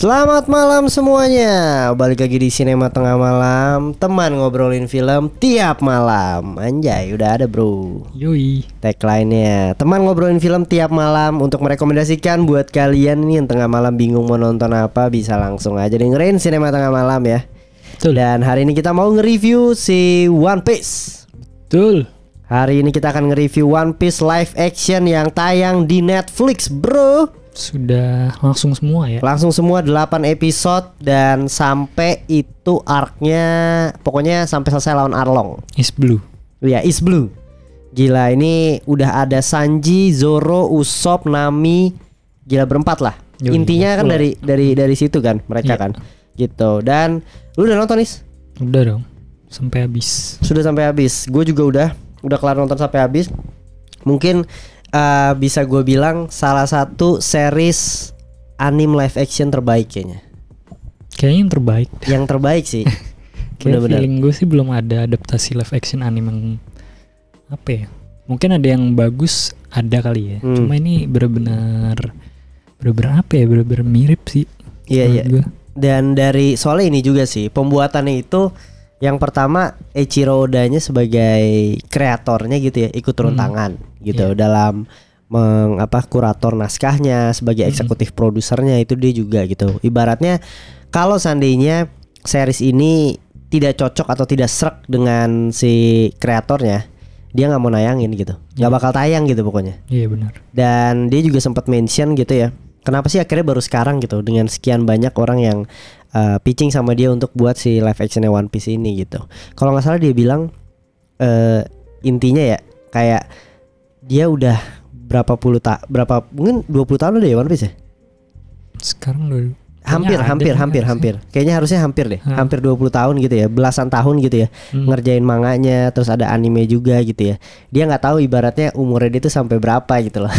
Selamat malam semuanya. Balik lagi di Sinema Tengah Malam, teman ngobrolin film tiap malam. Anjay, udah ada bro. Yoi. Tagline-nya teman ngobrolin film tiap malam. Untuk merekomendasikan buat kalian nih yang tengah malam bingung mau nonton apa, bisa langsung aja dengerin Sinema Tengah Malam ya. Betul. Dan hari ini kita mau nge-review si One Piece. Betul. Hari ini kita akan nge-review One Piece live action yang tayang di Netflix bro. Sudah langsung semua ya. Langsung semua 8 episode. Dan sampai itu arc-nya, pokoknya sampai selesai lawan Arlong. Is Blue. Ya, Is Blue. Gila, ini udah ada Sanji, Zoro, Usopp, Nami. Gila, berempat lah. Yoi, intinya kan betul. dari situ kan mereka kan. Gitu. Dan lu udah nonton Is? Udah dong. Sampai habis. Sudah sampai habis. Gue juga udah kelar nonton sampai habis. Mungkin bisa gue bilang salah satu series anime live action terbaik kayaknya. Kayaknya yang terbaik. Yang terbaik sih. Kayak Bener-bener. feeling gue sih belum ada adaptasi live action anime yang apa ya? Mungkin ada yang bagus, ada kali ya. Cuma ini bener-bener apa ya? Bener-bener mirip sih. Iya iya. Gue. Dan dari soalnya ini juga sih pembuatannya itu, yang pertama Eiichiro Oda-nya sebagai kreatornya gitu ya, ikut turun tangan gitu dalam kurator naskahnya, sebagai eksekutif produsernya itu dia juga gitu. Ibaratnya kalau seandainya series ini tidak cocok atau tidak srek dengan si kreatornya, dia nggak mau nayangin gitu, nggak bakal tayang gitu pokoknya. Iya benar. Dan dia juga sempat mention gitu ya, kenapa sih akhirnya baru sekarang gitu dengan sekian banyak orang yang pitching sama dia untuk buat si live actionnya One Piece ini gitu. Kalau nggak salah dia bilang intinya ya kayak dia udah berapa mungkin 20 tahun udah ya One Piece ya. Sekarang udah Hampir. Kayaknya harusnya hampir deh. Hampir 20 tahun gitu ya. Belasan tahun gitu ya. Ngerjain manganya, terus ada anime juga gitu ya. Dia nggak tahu ibaratnya umurnya dia tuh sampai berapa gitu loh.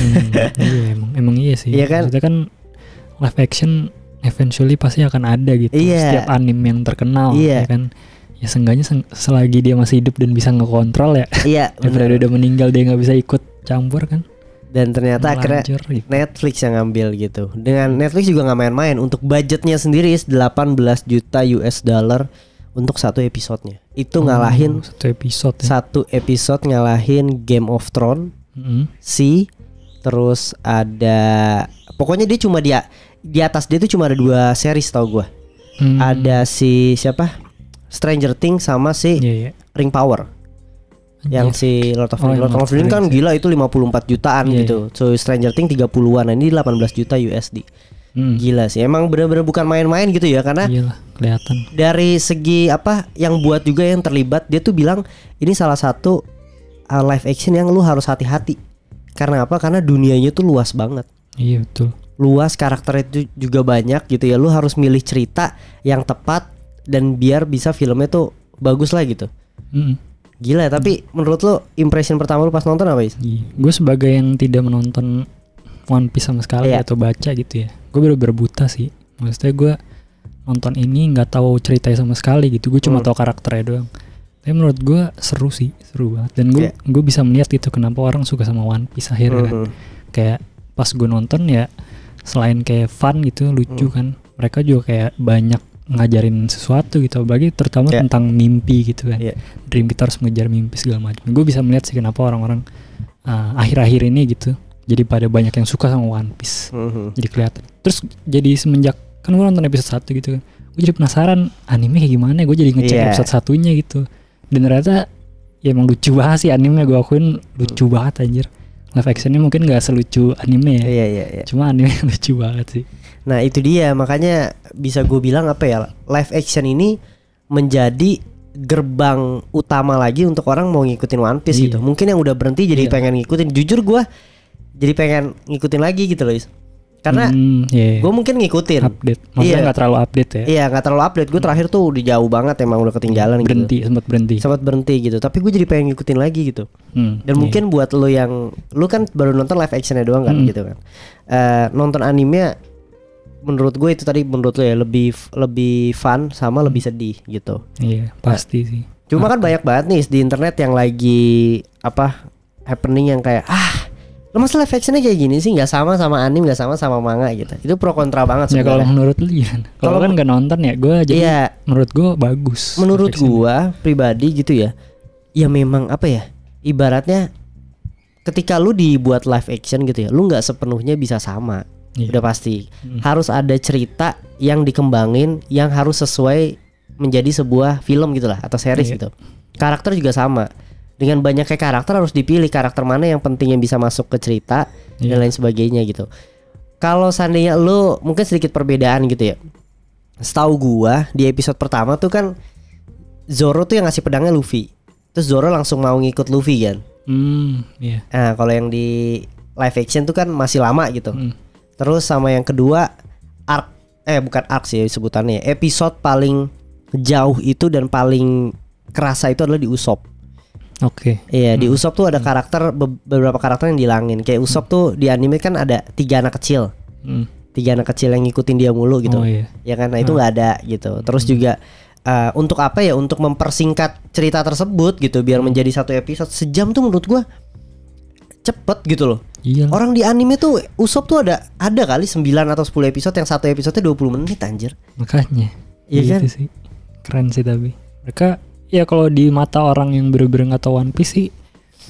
Iya emang iya sih. Iya kan? Maksudnya kan live action eventually pasti akan ada gitu. Iya. Setiap anime yang terkenal Iya. ya kan. Ya seenggaknya selagi dia masih hidup dan bisa ngekontrol ya. Iya. Daripada dia udah meninggal dia nggak bisa ikut campur kan. Dan ternyata akhirnya Melanjur gitu. Netflix yang ngambil gitu. Dengan Netflix juga nggak main-main. Untuk budgetnya sendiri 18 juta US dollar untuk satu episodenya. Itu ngalahin satu episode ya. ngalahin Game of Thrones, terus ada, pokoknya dia cuma di atas dia tuh cuma ada 2 series tau gue. Ada si siapa? Stranger Things sama si Ring Power. Yang si Lord of the Rings kan gila itu 54 jutaan gitu. So Stranger Things 30-an, ini 18 juta USD. Gila sih. Emang benar-benar bukan main-main gitu ya, karena Iyalah, kelihatan. dari segi apa yang buat juga yang terlibat, dia tuh bilang ini salah satu live action yang lu harus hati-hati. Karena apa? Karena dunianya tuh luas banget. Iya betul. Luas, karakternya itu juga banyak gitu ya. Lu harus milih cerita yang tepat dan biar bisa filmnya tuh bagus lah gitu. Gila, tapi menurut lo impression pertama lo pas nonton apa sih? Gue sebagai yang tidak menonton One Piece sama sekali atau baca gitu ya, gue bener-bener buta sih. Maksudnya gue nonton ini nggak tahu ceritanya sama sekali gitu. Gue cuma tahu karakternya doang. Tapi menurut gue seru banget. Dan gue bisa melihat gitu kenapa orang suka sama One Piece akhirnya kan. Kayak pas gue nonton ya, selain kayak fun gitu, lucu kan, mereka juga kayak banyak ngajarin sesuatu gitu, apalagi terutama tentang mimpi gitu kan. Dream, kita harus mengejar mimpi segala macam. Gue bisa melihat sih kenapa orang-orang akhir-akhir ini gitu jadi pada banyak yang suka sama One Piece. Jadi kelihatan. Terus jadi semenjak kan gue nonton episode 1 gitu kan, gue jadi penasaran anime kayak gimana. Gue jadi ngecek episode 1-nya gitu. Dan ternyata ya emang lucu banget sih anime, gue akuin lucu banget anjir. Live actionnya mungkin gak selucu anime ya. Iya. Cuma anime lucu banget sih. Nah itu dia, makanya bisa gue bilang apa ya, live action ini menjadi gerbang utama lagi untuk orang mau ngikutin One Piece gitu. Mungkin yang udah berhenti jadi pengen ngikutin. Jujur gue jadi pengen ngikutin lagi gitu loh, karena gue mungkin ngikutin update. Maksudnya gak terlalu update ya. Iya gak terlalu update. Gue terakhir tuh udah jauh banget, emang udah ketinggalan gitu. Sempat berhenti gitu. Tapi gue jadi pengen ngikutin lagi gitu. Dan mungkin buat lo yang, lo kan baru nonton live actionnya doang kan gitu kan, nonton animenya menurut gue itu tadi, menurut lo ya lebih fun sama lebih sedih gitu. Iya pasti sih. Cuma kan banyak banget nih di internet yang lagi happening yang kayak Lo masa live actionnya kayak gini sih, nggak sama anime, nggak sama manga gitu. Itu pro kontra banget Ya kalau sebenarnya. menurut lu gimana? Kalau kan nggak nonton ya, gue jadi Iya, menurut gue bagus. menurut live action. gua pribadi gitu ya. Ya memang apa ya? Ibaratnya ketika lu dibuat live action gitu ya, lu nggak sepenuhnya bisa sama. Iya. Udah pasti. Harus ada cerita yang dikembangin yang harus sesuai menjadi sebuah film gitulah atau series Iya. gitu. Karakter juga sama. Dengan banyaknya karakter harus dipilih karakter mana yang penting yang bisa masuk ke cerita dan lain sebagainya gitu. Kalau seandainya lu mungkin sedikit perbedaan gitu ya. Setahu gua di episode pertama tuh kan Zoro tuh yang ngasih pedangnya Luffy. Terus Zoro langsung mau ngikut Luffy kan. Iya. Nah, kalau yang di live action tuh kan masih lama gitu. Hmm. Terus sama yang kedua bukan arc sih sebutannya. Episode paling jauh itu dan paling kerasa itu adalah di Usopp. Oke. Iya, di Usopp tuh ada karakter beberapa karakter yang dihilangin. Kayak Usopp tuh di anime kan ada 3 anak kecil. 3 anak kecil yang ngikutin dia mulu gitu. Oh iya. Ya kan, nah itu nggak ada gitu. Terus juga untuk apa ya? Untuk mempersingkat cerita tersebut gitu, biar menjadi satu episode sejam tuh menurut gua cepet gitu loh. Iya. Orang di anime tuh Usopp tuh ada kali 9 atau 10 episode yang satu episode 20 menit anjir. Makanya. Iya kan? Gitu sih. Keren sih tapi. Mereka ya kalau di mata orang yang bener-bener nggak tahu One Piece sih,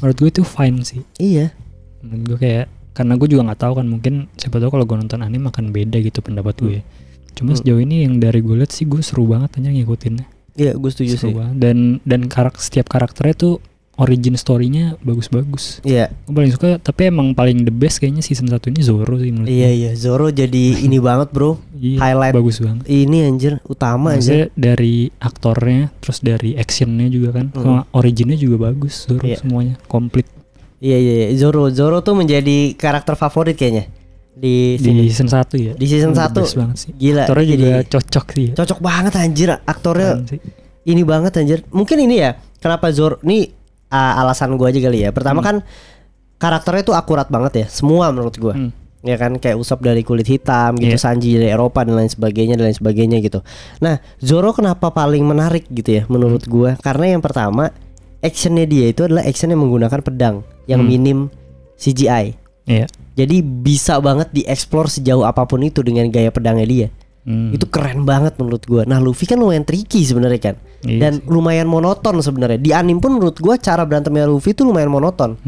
menurut gue itu fine sih. Iya. Menurut gue kayak, karena gue juga nggak tahu kan, mungkin siapa tahu kalau gue nonton anime akan beda gitu pendapat gue. Cuma sejauh ini yang dari gue lihat sih gue seru banget aja ngikutinnya. Iya, gue setuju Seru sih. banget. Dan setiap karakternya tuh origin story-nya bagus-bagus. Iya. Gue paling suka, tapi emang paling the best kayaknya season 1 ini Zoro sih menurut gue. Iya, Zoro jadi ini banget, Bro. Iya, Highlight bagus banget. ini anjir, utama Maksudnya anjir. dari aktornya, terus dari actionnya juga kan, sama originnya juga bagus. Zoro semuanya komplit. Iya. Zoro tuh menjadi karakter favorit kayaknya di sini. Di season 1 ya. Di season 1 Best banget sih. gila. Aktornya dia juga jadi cocok sih ya. cocok banget anjir. Aktornya Keren sih. ini banget anjir. Mungkin ini ya, kenapa Zoro ini alasan gue aja kali ya. Pertama kan karakternya tuh akurat banget ya, semua menurut gue. Ya kan, kayak Usopp dari kulit hitam gitu, Sanji dari Eropa dan lain sebagainya gitu. Nah, Zoro kenapa paling menarik gitu ya menurut gue? Karena yang pertama, actionnya dia itu adalah action yang menggunakan pedang yang minim CGI. Iya. Jadi bisa banget dieksplor sejauh apapun itu dengan gaya pedangnya dia. Itu keren banget menurut gua. Nah, Luffy kan lumayan tricky sebenarnya kan. Iya Dan sih. lumayan monoton sebenarnya. Di anime pun menurut gua cara berantemnya Luffy itu lumayan monoton.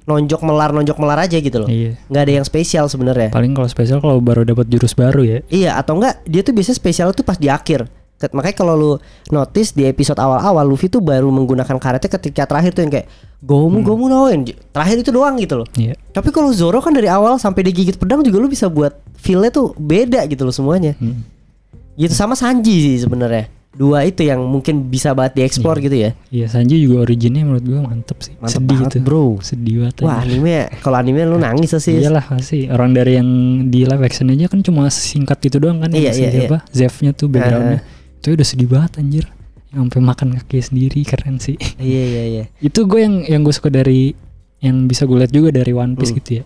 Nonjok melar aja gitu loh. Iya. Nggak ada yang spesial sebenarnya. Paling kalau spesial kalau baru dapat jurus baru ya. Iya, atau enggak dia tuh biasanya spesial tuh pas di akhir. Makanya kalau lu notice di episode awal-awal Luffy tuh baru menggunakan karetnya ketika terakhir tuh yang kayak Gomu noen. Terakhir itu doang gitu loh. Iya. Tapi kalau Zoro kan dari awal sampai digigit pedang juga lu bisa buat feel-nya tuh beda gitu loh semuanya. Gitu sama Sanji sih sebenarnya. Dua itu yang mungkin bisa banget dieksplor gitu ya. Iya, Sanji juga originnya menurut gua mantep sih. Mantep Sedih banget, tuh. bro. Sedih banget. Wah, aja. kalau anime lu nangis sih. Iyalah pasti. Orang dari yang di live action aja kan cuma singkat gitu doang kan. Iya, yang si iya. apa? Zef-nya tuh backgroundnya. Itu udah sedih banget anjir. Yang sampai makan kaki sendiri, keren sih. Iya. Itu gue yang gue suka dari, yang bisa gue lihat juga dari One Piece gitu ya.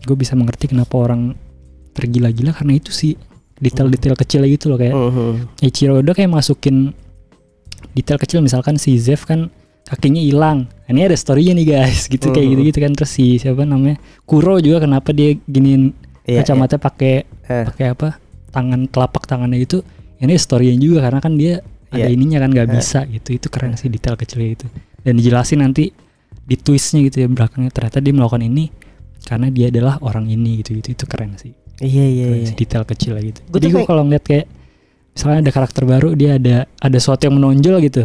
Gue bisa mengerti kenapa orang tergila-gila karena itu sih detail-detail kecil gitu loh, kayak Eiichiro Oda kayak masukin detail kecil, misalkan si Zef kan kakinya hilang. Nah, ini ada story-nya nih guys, gitu kayak gitu-gitu kan. Terus si siapa namanya Kuro juga kenapa dia giniin kacamata pakai apa? Telapak tangannya itu. Ini story-nya juga karena kan dia ada ininya kan nggak bisa gitu. Itu keren sih detail kecilnya itu. Dan dijelasin nanti di twistnya gitu ya belakangnya, ternyata dia melakukan ini karena dia adalah orang ini gitu. Itu keren sih. Iya. Detail kecil lah gitu. Gua Jadi tuh gue kalau ngeliat kayak misalnya ada karakter baru, dia ada sesuatu yang menonjol gitu.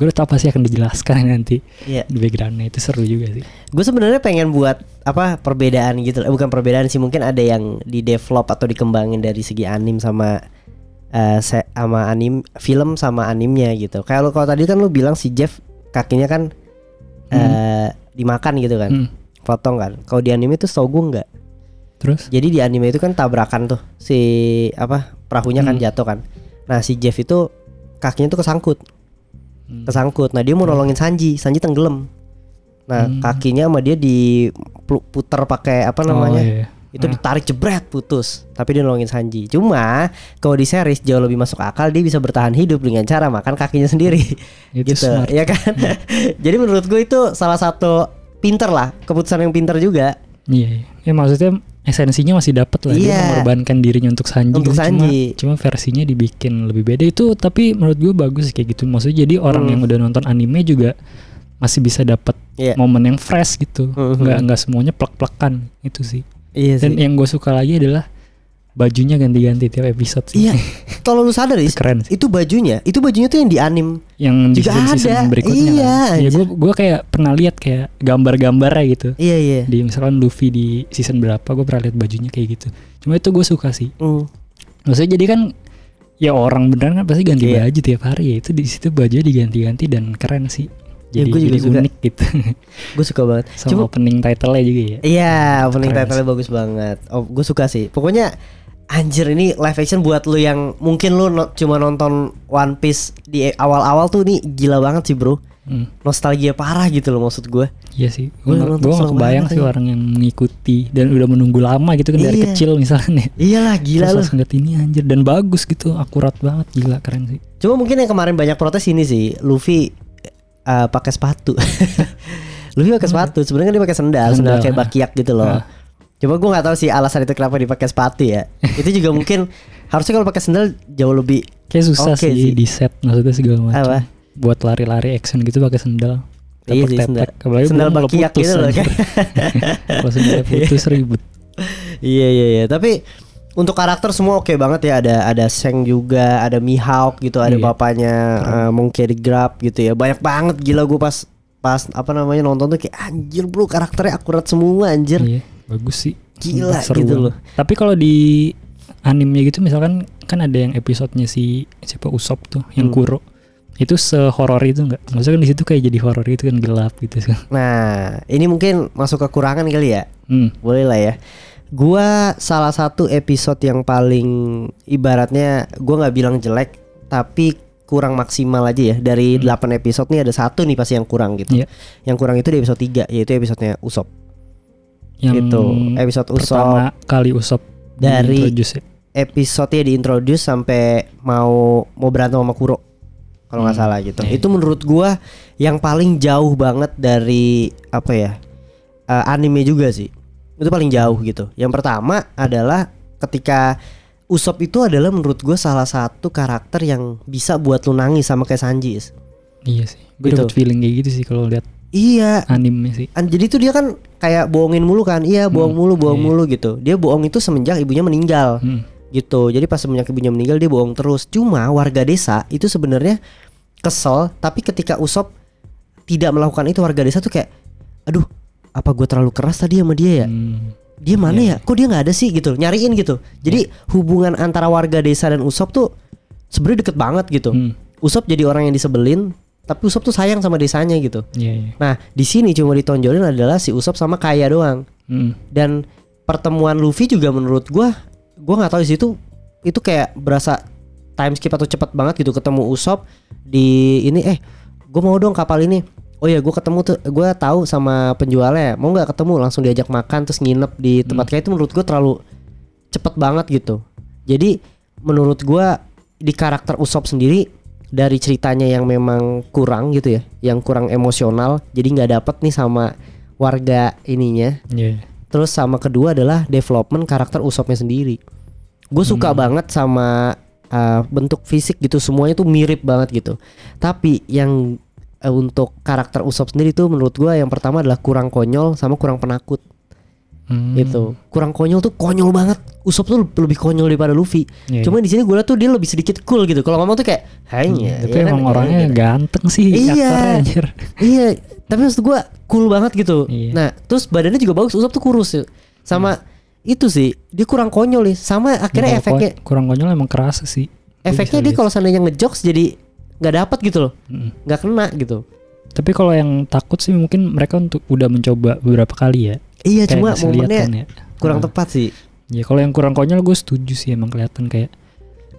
Gue udah tau pasti akan dijelaskan nanti di backgroundnya. Itu seru juga sih. Gue sebenarnya pengen buat apa perbedaan gitu. Bukan perbedaan sih, mungkin ada yang di develop atau dikembangin dari segi anim sama film sama animnya gitu. Kayak kalau tadi kan lu bilang si Jeff kakinya kan dimakan gitu kan, potong kan. Kalau di anime itu tau gue enggak. Terus? Jadi di anime itu kan tabrakan tuh si perahunya kan jatuh kan. Nah si Jeff itu kakinya tuh kesangkut. Nah dia mau nolongin Sanji tenggelam. Nah kakinya sama dia diputer pakai apa namanya? Itu ditarik jebret putus. Tapi dia nolongin Sanji. Cuma kalau di series jauh lebih masuk akal, dia bisa bertahan hidup dengan cara makan kakinya sendiri. Itu gitu smart. ya kan. Jadi menurut gue itu salah satu pinter lah, keputusan yang pinter juga. Iya. Ya maksudnya esensinya masih dapat lah. Dia mengorbankan dirinya untuk Sanji. Untuk gitu. Sanji. Cuma versinya dibikin lebih beda itu, tapi menurut gue bagus kayak gitu. Maksudnya jadi orang yang udah nonton anime juga masih bisa dapat momen yang fresh gitu. Nggak semuanya plek-plekan itu sih. Iya Dan sih. yang gue suka lagi adalah bajunya ganti-ganti tiap episode sih. Iya. Kalau lu sadar keren sih. itu bajunya tuh yang di anim yang juga di season ada. berikutnya. Iya. Ya gue kayak pernah lihat kayak gambar-gambarnya gitu. Iya. Di misalkan Luffy di season berapa gue pernah lihat bajunya kayak gitu. Cuma itu gue suka sih. Maksudnya jadi kan ya orang beneran kan pasti ganti baju tiap hari ya. Itu di situ bajunya diganti-ganti dan keren sih. Jadi, jadi unik gitu. Gue suka banget. Sama opening title-nya juga ya. Iya, opening title-nya bagus banget. Oh, gue suka sih. Pokoknya anjir ini live action buat lu yang mungkin lu cuma nonton One Piece di awal-awal tuh nih gila banget sih bro. Nostalgia parah gitu loh maksud gue. Iya sih. Gue gak kebayang sih orang yang mengikuti dan udah menunggu lama gitu kan dari kecil misalnya. Iyalah gila lu. Terus ngeliat ini anjir dan bagus gitu, akurat banget, gila keren sih. Cuma mungkin yang kemarin banyak protes ini sih, Luffy pakai sepatu. Luffy pakai sepatu, sebenarnya kan dia pakai sendal kayak Bakiak gitu loh. Coba gue nggak tahu sih alasan itu kenapa dipakai sepatu ya. Itu juga mungkin harusnya kalau pakai sendal jauh lebih kayak susah sih di set maksudnya segala macam. Buat lari-lari action gitu pakai sendal. Iya sih sendal Bakiak gitu loh kan. Kalau sendal putus ribut. Iya. Tapi untuk karakter semua oke banget ya. Ada Seng juga, ada Mihawk gitu, ada bapaknya Monkey Grab gitu ya. Banyak banget gila gue pas nonton tuh kayak anjir bro, karakternya akurat semua anjir. Iya, bagus sih. Gila seru gitu loh. Tapi kalau di animenya gitu misalkan kan ada yang episodenya siapa Usopp tuh yang Kuro. Itu sehoror itu enggak? Maksudnya kan di situ kayak jadi horor itu kan gelap gitu kan. Nah, ini mungkin masuk kekurangan kali ya. Boleh lah ya. Gua salah satu episode yang paling ibaratnya gua nggak bilang jelek tapi kurang maksimal aja ya. Dari 8 episode nih ada satu nih pasti yang kurang gitu. Yang kurang itu di episode 3 yaitu episodenya Usopp. Yang itu episode Usopp pertama kali Usopp dari episode-nya diintroduce sampai mau berantem sama Kuro. Kalau nggak salah gitu. Itu menurut gua yang paling jauh banget dari apa ya? Anime juga sih. Itu paling jauh gitu. Yang pertama adalah ketika Usopp itu adalah menurut gue salah satu karakter yang bisa buat lu nangis sama kayak Sanji. Iya sih. Gue dapet feeling kayak gitu sih kalau lihat anime sih. Jadi tuh dia kan kayak bohongin mulu kan. Iya bohong mulu gitu. Dia bohong itu semenjak ibunya meninggal. Gitu. Jadi pas semenjak ibunya meninggal dia bohong terus. Cuma warga desa itu sebenarnya kesel. Tapi ketika Usopp tidak melakukan itu, warga desa tuh kayak aduh, apa gue terlalu keras tadi sama dia ya? Dia mana ya? Kok dia nggak ada sih gitu? Nyariin gitu. Jadi hubungan antara warga desa dan Usopp tuh sebenarnya deket banget gitu. Usopp jadi orang yang disebelin, tapi Usopp tuh sayang sama desanya gitu. Nah di sini cuma ditonjolin adalah si Usopp sama Kaya doang. Dan pertemuan Luffy juga menurut gue nggak tahu di situ itu kayak berasa time skip atau cepet banget gitu. Ketemu Usopp di ini gue mau dong kapal ini. Oh ya gue tahu sama penjualnya, mau nggak ketemu, langsung diajak makan terus nginep di tempat kayak itu menurut gue terlalu cepet banget gitu. Jadi menurut gue di karakter Usopp sendiri dari ceritanya yang memang kurang gitu ya, yang kurang emosional, jadi nggak dapet nih sama warga ininya. Terus sama kedua adalah development karakter Usoppnya sendiri. Gue suka banget sama bentuk fisik gitu, semuanya tuh mirip banget gitu. Tapi yang untuk karakter Usopp sendiri tuh menurut gue yang pertama adalah kurang konyol sama kurang penakut. Gitu. Kurang konyol tuh konyol banget. Usopp tuh lebih konyol daripada Luffy. Cuma di sini gue liat tuh dia lebih sedikit cool gitu. Kalau ngomong tuh kayak hanya. Tapi emang orangnya ganteng sih. Iya. Tapi maksud gue cool banget gitu. Nah terus badannya juga bagus. Usopp tuh kurus ya. Sama itu sih dia kurang konyol nih. Sama akhirnya efeknya kurang konyol emang kerasa sih. Efeknya dia kalau seandainya ngejokes jadi nggak dapat gitu loh, nggak kena gitu. Tapi kalau yang takut sih mungkin mereka udah mencoba beberapa kali ya. Iya cuma momennya kurang tepat sih. Ya kalau yang kurang konyol gue setuju sih, emang kelihatan kayak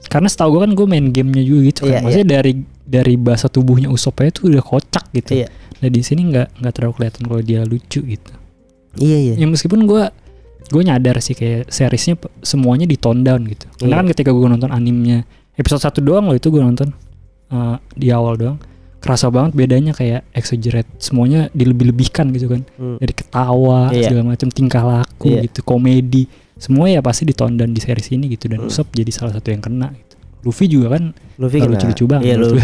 karena setahu gue kan gue main gamenya juga gitu kan. Maksudnya dari bahasa tubuhnya Usopp itu udah kocak gitu. Nah di sini nggak terlalu kelihatan kalau dia lucu gitu. Iya. Ya meskipun gue nyadar sih kayak seriesnya semuanya di tone down gitu. Karena kan ketika gue nonton animenya episode 1 doang loh itu gue nonton. Di awal doang. kerasa banget bedanya, kayak exaggerate, semuanya dilebih-lebihkan gitu kan. Dari ketawa segala macam, tingkah laku gitu, komedi, semua ya pasti ditonton di series ini gitu. Dan Usopp jadi salah satu yang kena gitu. Luffy juga kan lucu-lucu banget. Iya,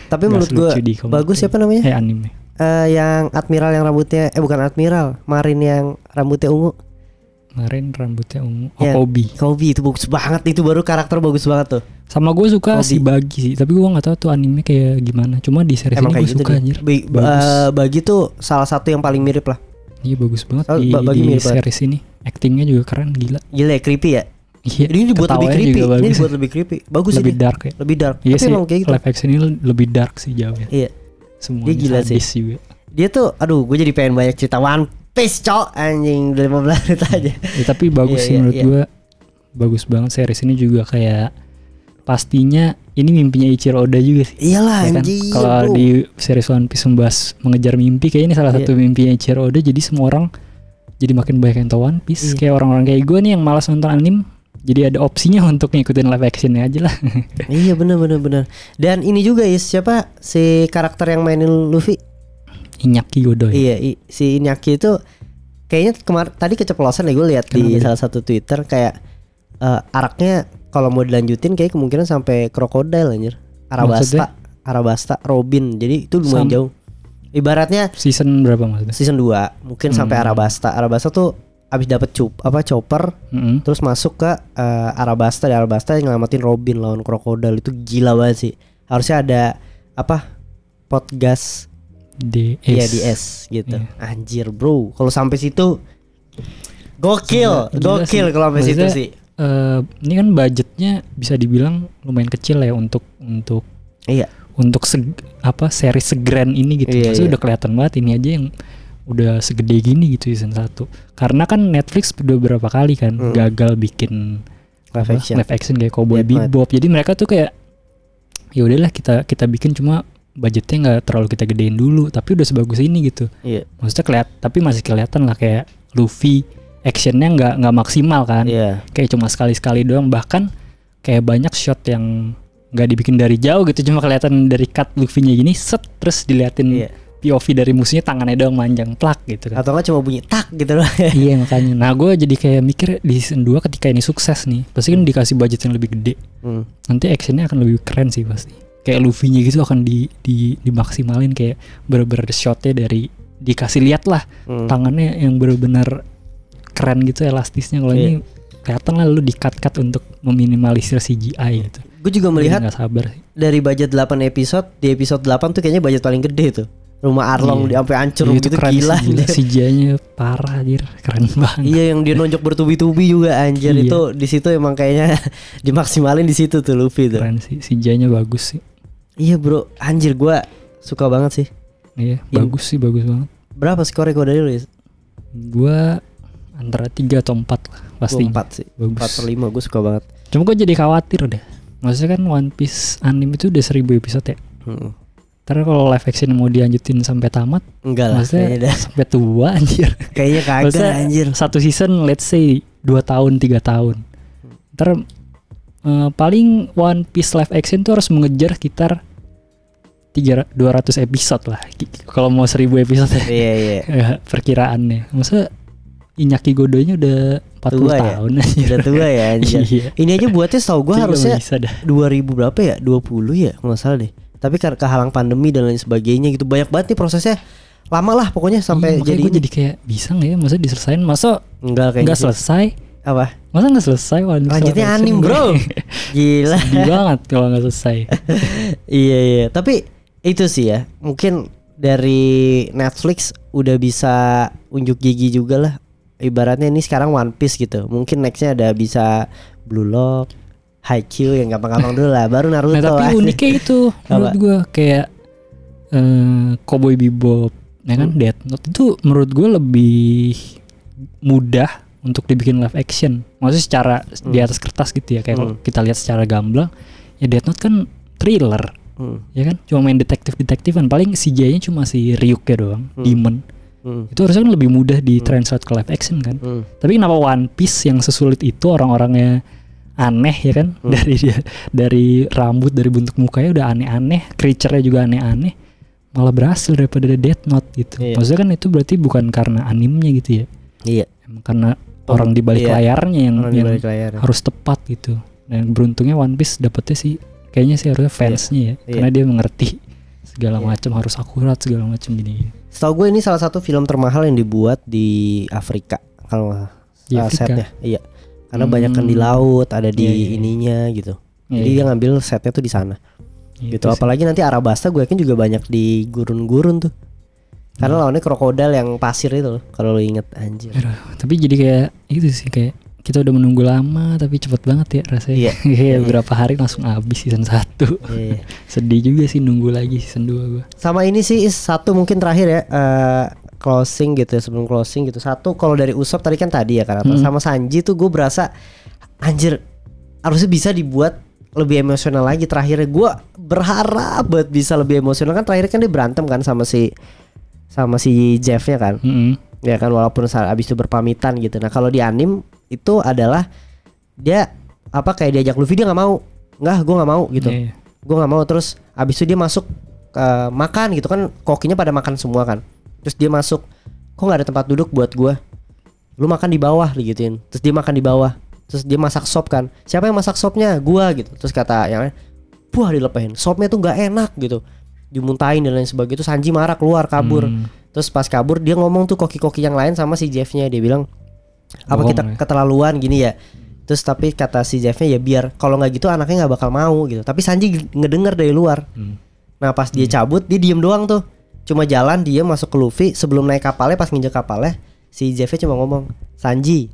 tapi menurut gue bagus. Siapa namanya? Anime. Yang admiral yang rambutnya bukan admiral, marin yang rambutnya ungu. Marin rambutnya ungu. Kobe itu bagus banget, itu baru karakter bagus banget tuh. Sama gue suka si Bagi sih, tapi gue nggak tahu tuh anime kayak gimana. Cuma di series ini gue gitu suka anjir. Bagi tuh salah satu yang paling mirip lah. Iya bagus banget di series ini. Actingnya juga keren, gila ya, creepy ya. Iya, ini dibuat lebih creepy. Ini dibuat lebih creepy. Bagus lebih ini. Dark ya. Lebih dark. Iya tapi sih, emang kayak gitu. Live action ini lebih dark sih jauh ya. Iya. Semuanya dia gila sih. Juga. Dia tuh gue jadi pengen banyak cerita One Piece, cok. Anjing, udah 15 menit aja. Ya, tapi bagus sih menurut gue. Bagus banget series ini juga, kayak pastinya ini mimpinya Ichiro Oda juga sih. Iyalah ya kan? anjing. Kalau di series One Piece membahas mengejar mimpi, kayak ini salah satu mimpinya Ichiro Oda. Jadi semua orang jadi makin banyak yang tahu One Piece. Kayak orang-orang kayak gue nih yang malas nonton anime, jadi ada opsinya untuk ngikutin live actionnya aja lah. Iya benar. Dan ini juga siapa si karakter yang mainin Luffy? Iñaki Godoy. Iya, si Iñaki itu kayaknya tadi keceplosan ya, gue lihat di salah satu Twitter kayak araknya kalau mau dilanjutin kayak kemungkinan sampai Crocodile anjir. Arabasta, Robin. Jadi itu lumayan jauh. Ibaratnya season berapa maksudnya? Season 2 mungkin sampai Arabasta. Arabasta tuh abis dapet chopper, terus masuk ke Arabasta. Di Arabasta yang ngelamatin Robin lawan Crocodile. Itu gila banget sih. Harusnya ada Podgas DS. Iya DS gitu. Anjir bro, kalau sampai situ gokil kalau sampai situ sih. Ini kan budgetnya bisa dibilang lumayan kecil ya untuk series segran ini gitu. Maksudnya udah kelihatan banget ini aja yang udah segede gini gitu season 1. Karena kan Netflix udah berapa kali kan gagal bikin live action kayak Cowboy Bebop. Jadi mereka tuh kayak ya udahlah kita bikin, cuma budgetnya nggak terlalu kita gedein dulu, tapi udah sebagus ini gitu. Maksudnya tapi masih kelihatan lah kayak Luffy actionnya nggak maksimal kan. Kayak cuma sekali doang, bahkan kayak banyak shot yang nggak dibikin dari jauh gitu, cuma kelihatan dari cut Luffy-nya gini set, terus diliatin POV dari musuhnya tangannya doang manjang plak gitu kan. Atau nggak cuma bunyi tak gitu loh. Iya makanya. Nah gue jadi kayak mikir di season 2 ketika ini sukses nih, pasti kan dikasih budget yang lebih gede. Nanti actionnya akan lebih keren sih pasti. Kayak Luffy-nya gitu akan dimaksimalin, kayak bener-bener shotnya dari dikasih lihat lah tangannya yang bener-bener keren gitu, elastisnya. Kalau ini kelihatan lah lu di-cut untuk meminimalisir CGI gitu. Gue juga melihat gak sabar sih. Dari budget 8 episode, di episode 8 tuh kayaknya budget paling gede tuh. Rumah Arlong sampai hancur gitu, gila. CGI-nya parah anjir, keren banget. Iya, yang dia nonjok bertubi-tubi juga anjir. Itu di situ emang kayaknya dimaksimalin di situ tuh Luffy tuh. Keren sih, CGI-nya bagus sih. Iya bro, anjir gue suka banget sih. Iya, bagus banget. Berapa skornya kau dari lu? Gue antara 3 atau 4 lah pasti. 4 sih, bagus. 4/5 gue suka banget. Cuma gue jadi khawatir deh. Maksudnya kan One Piece anime itu udah 1000 episode ya. Ntar kalau live action mau dilanjutin sampai tamat, enggak lah, maksudnya sampai tua anjir. Kayaknya kagak anjir. Satu season let's say 2 tahun 3 tahun. Ntar paling One Piece live action tuh harus mengejar sekitar 200 episode lah. Kalau mau 1000 episode Iya. Perkiraannya. Masa Iñaki Godoy-nya udah 40 tahun ya? Udah tua ya anjir. Ini aja buatnya setahu gue harusnya 2000 berapa ya? 20 ya nggak salah deh. Tapi karena kehalang pandemi dan lain sebagainya gitu, banyak banget nih prosesnya. Lama lah pokoknya sampai jadi gue jadi kayak bisa nggak ya? Masa diselesain? Masa nggak gitu. selesai? Apa? Masa nggak selesai? Lanjutnya anime bro. Gila. Sedih banget kalau nggak selesai. Iya. Tapi itu sih ya, mungkin dari Netflix udah bisa unjuk gigi juga lah. Ibaratnya ini sekarang One Piece gitu. Mungkin nextnya ada bisa Blue Lock, Haikyuu yang gampang-gampang dulu lah. Baru Naruto. Nah, tapi uniknya itu menurut gue kayak Cowboy Bebop, ya kan, Death Note itu menurut gue lebih mudah untuk dibikin live action. Maksudnya secara di atas kertas gitu ya. Kayak kalau kita lihat secara gamblang, ya Death Note kan thriller. Ya kan, cuma main detektifan. Paling CGI-nya cuma si Ryuk ya doang, Demon. Itu harusnya kan lebih mudah di translate ke live action kan. Tapi kenapa One Piece yang sesulit itu orang-orangnya aneh ya kan. Dari rambut, dari bentuk mukanya udah aneh-aneh, creature-nya juga aneh-aneh, malah berhasil daripada Death Note gitu. Maksudnya kan itu berarti bukan karena animenya gitu ya. Iya. Emang karena orang di balik layarnya yang harus tepat gitu. Dan beruntungnya One Piece dapetnya sih kayaknya sih harusnya fansnya ya, karena dia mengerti segala macam, harus akurat segala macam gini. Setahu gue ini salah satu film termahal yang dibuat di Afrika kalau setnya. Iya. Karena banyak kan di laut, ada di ininya gitu. Jadi dia ngambil setnya tuh di sana. Gitu. Apalagi nanti Arabasta gue yakin juga banyak di gurun-gurun tuh. Karena lawannya krokodil yang pasir itu loh, kalau lo inget anjir. Tapi jadi kayak itu sih, kayak kita udah menunggu lama tapi cepet banget ya rasanya. Iya. Berapa hari langsung habis season 1. Iya. Sedih juga sih nunggu lagi season 2 gue. Sama ini sih satu mungkin terakhir ya, closing gitu ya, sebelum closing gitu. Satu kalau dari Usopp tadi kan tadi ya karena sama Sanji tuh gue berasa anjir harusnya bisa dibuat lebih emosional lagi. Terakhirnya gue berharap buat bisa lebih emosional, kan terakhir kan dia berantem kan sama si Jeff-nya kan. Ya kan, walaupun abis itu berpamitan gitu. Nah kalau di anime itu adalah dia kayak diajak Luffy, dia nggak mau, gue nggak mau gitu. Gue nggak mau, terus abis itu dia masuk makan gitu kan, kokinya pada makan semua kan. Terus dia masuk, kok nggak ada tempat duduk buat gue, lu makan di bawah digituin. Terus dia makan di bawah, terus dia masak sop kan, siapa yang masak sopnya, gue gitu. Terus kata yang lain, wah dilepehin, sopnya tuh nggak enak gitu, dimuntahin dan lain sebagainya. Terus Sanji marah, keluar kabur. Terus pas kabur dia ngomong tuh koki-koki yang lain sama si Jeff-nya, dia bilang apa kita keterlaluan gini ya. Terus tapi kata si Jeff-nya ya biar kalau nggak gitu anaknya nggak bakal mau gitu. Tapi Sanji ngedenger dari luar. Nah pas dia cabut dia diem doang tuh, cuma jalan dia masuk ke Luffy. Sebelum naik kapalnya, pas nginjek kapalnya, si Jeff-nya cuma ngomong, Sanji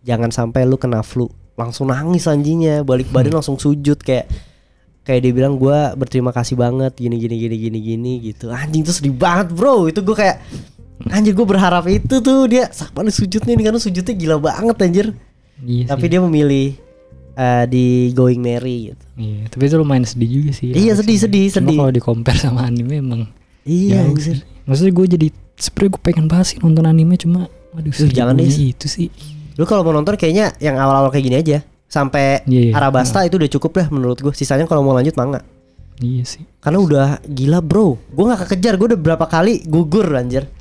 jangan sampai lu kena flu. Langsung nangis Sanjinya, balik badan langsung sujud kayak dia bilang gue berterima kasih banget gini gitu. Anjing tuh sedih banget bro. Itu gue kayak anjir, gue berharap itu tuh dia sampai sujudnya nih, karena sujudnya gila banget anjir. Iya, tapi dia memilih di Going Merry gitu. Iya, tapi itu lumayan sedih juga sih. Iya sedih. Cuma kalau di compare sama anime emang iya anjir. Maksudnya gue jadi sebenernya gue pengen banget sih nonton anime, cuma aduh jangan deh itu sih. Lu kalau mau nonton kayaknya yang awal-awal kayak gini aja. Sampai Arabasta itu udah cukup lah menurut gue. Sisanya kalau mau lanjut manga. Iya sih. Karena udah gila bro. Gue gak kekejar. Gue udah berapa kali gugur anjir.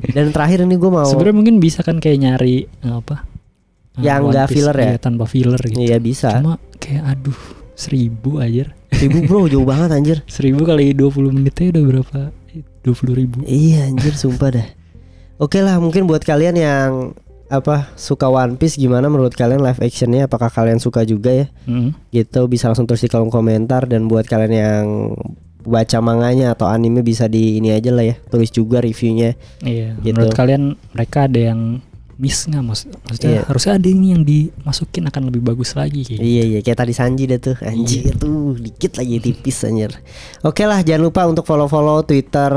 Dan terakhir ini gue mau sebenarnya mungkin bisa kan kayak nyari yang gak filler ya, tanpa filler gitu. Iya bisa. Cuma kayak 1000 anjir. 1000 bro jauh banget anjir. 1000 kali 20 menitnya udah berapa? 20.000. Iya anjir sumpah dah. Oke lah, mungkin buat kalian yang suka One Piece, gimana menurut kalian live actionnya? Apakah kalian suka juga ya? Gitu bisa langsung tulis di kolom komentar. Dan buat kalian yang baca manganya atau anime bisa di ini aja lah ya, tulis juga reviewnya. Iya. Gitu. Menurut kalian mereka ada yang miss nggak? Maksudnya harusnya ada ini yang dimasukin akan lebih bagus lagi kayak Iya kayak tadi Sanji dah tuh anjir tuh dikit lagi tipis anjir. Oke lah, jangan lupa untuk follow Twitter,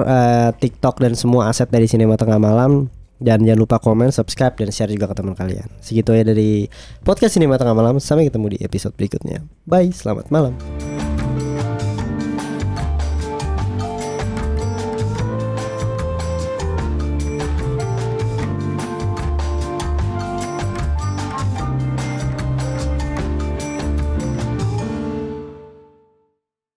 TikTok dan semua aset dari Sinema Tengah Malam. Dan jangan lupa komen, subscribe, dan share juga ke teman kalian. Segitu ya dari podcast Sinema Tengah Malam. Sampai ketemu di episode berikutnya. Bye, selamat malam.